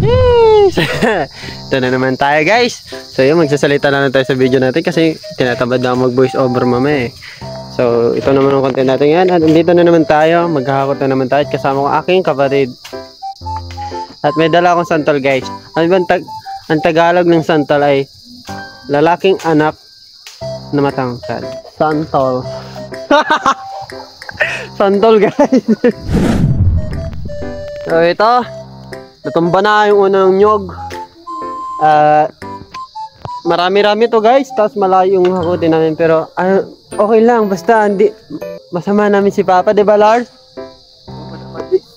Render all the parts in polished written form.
Ito na naman tayo guys. So yun, magsasalita na lang tayo sa video natin kasi tinatamad na mag voice over mama eh. So ito naman ang content natin yan. At dito na naman tayo, maghahakot na naman tayo kasama ko aking kapatid. At may dala akong santol guys. Ang Tagalog ng santol ay lalaking anak na matangkad. Santol. Santol guys. So ito, natumba na yung unang nyog. Marami-rami to guys, tapos malayo yung hakutin namin, pero okay lang, basta hindi masama namin si Papa, di ba Lars?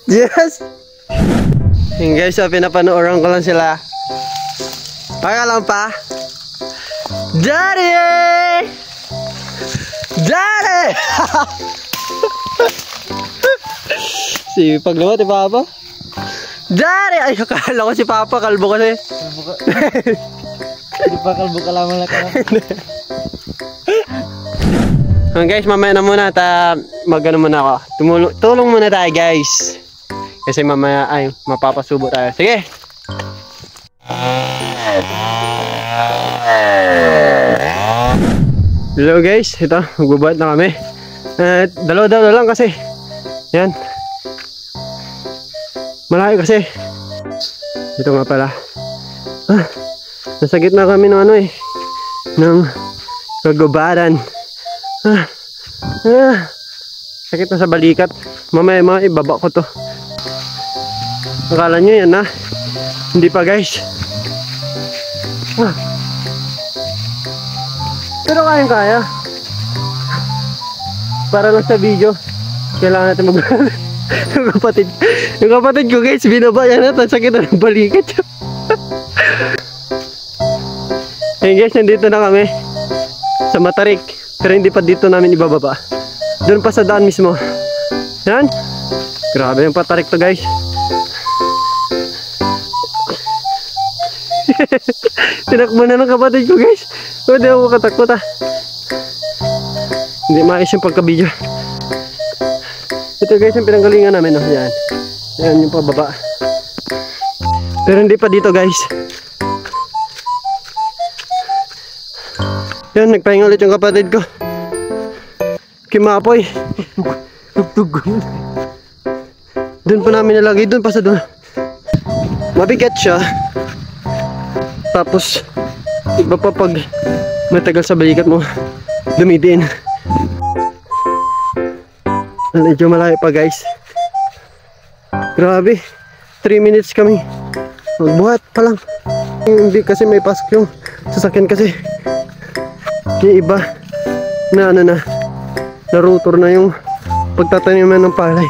Yes! Yung guys, so pinapanooran ko lang sila. Kaya lang pa. Daddy! Daddy! Si paglamat si Papa. Daddy! Ay, akala ko si Papa, kalbo kasi. Kalbo ka? Hindi pa kalbo ka lamang lang ka. Guys, mamaya na muna. Mag-ano muna ako. Tulong muna tayo guys. Kasi mamaya ay mapapasubo tayo. Sige! Hello guys, ito, magbubuhat na kami. Dalawa-dalawa lang kasi. Yan. Malayo kasi. Ito nga pala. Nasa gitna kami ng ano eh. Ng kagubatan. Sakit na sa balikat. Mamaya ibaba ko to. Akala nyo yan ha. Hindi pa guys. Pero kaya. Para lang sa video. Kailangan natin yung kapatid ko guys, binaba yan natin. Sakit na ng balikat. Ayun guys, nandito na kami sa Matarik. Pero hindi pa dito namin ibababa. Doon pa sa daan mismo. Yan. Grabe yung Patarik to guys. Tinakbo na ng kapatid ko guys. Hindi ako katakot ha. Hindi maayos yung pagka-video. Ito guys yung pinanggalingan namin. Oh. Yan. Yan yung pababa. Pero hindi pa dito guys. Yan, nagpahinga ulit yung kapatid ko. Kimapoy. Tugtug. Doon pa namin nalagay. Doon pa sa doon. Mabigat siya. Tapos iba pa pag matagal sa balikat mo, dumidiin. Medyo malayo pa guys. Grabe, 3 minutes kami magbuhat pa lang. Hindi kasi may pasok yung sasakyan kasi yung iba na na rotor na yung pagtataniman ng palay.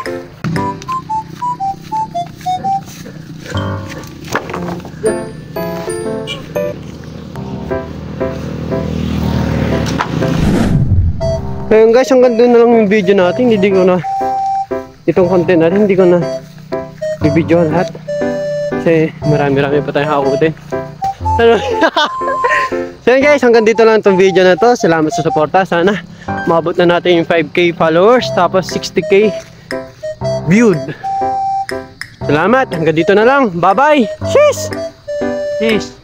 Ngayon guys, hanggang doon na lang yung video natin. Hindi ko na itong content natin, hindi ko na i-video lahat kasi marami-rami pa tayong hakutin. So yun guys, hanggang dito lang itong video na to. Salamat sa suporta. Sana maabot na natin yung 5k followers tapos 60k viewed. Salamat, hanggang dito na lang. Bye bye. Cheers. Cheers.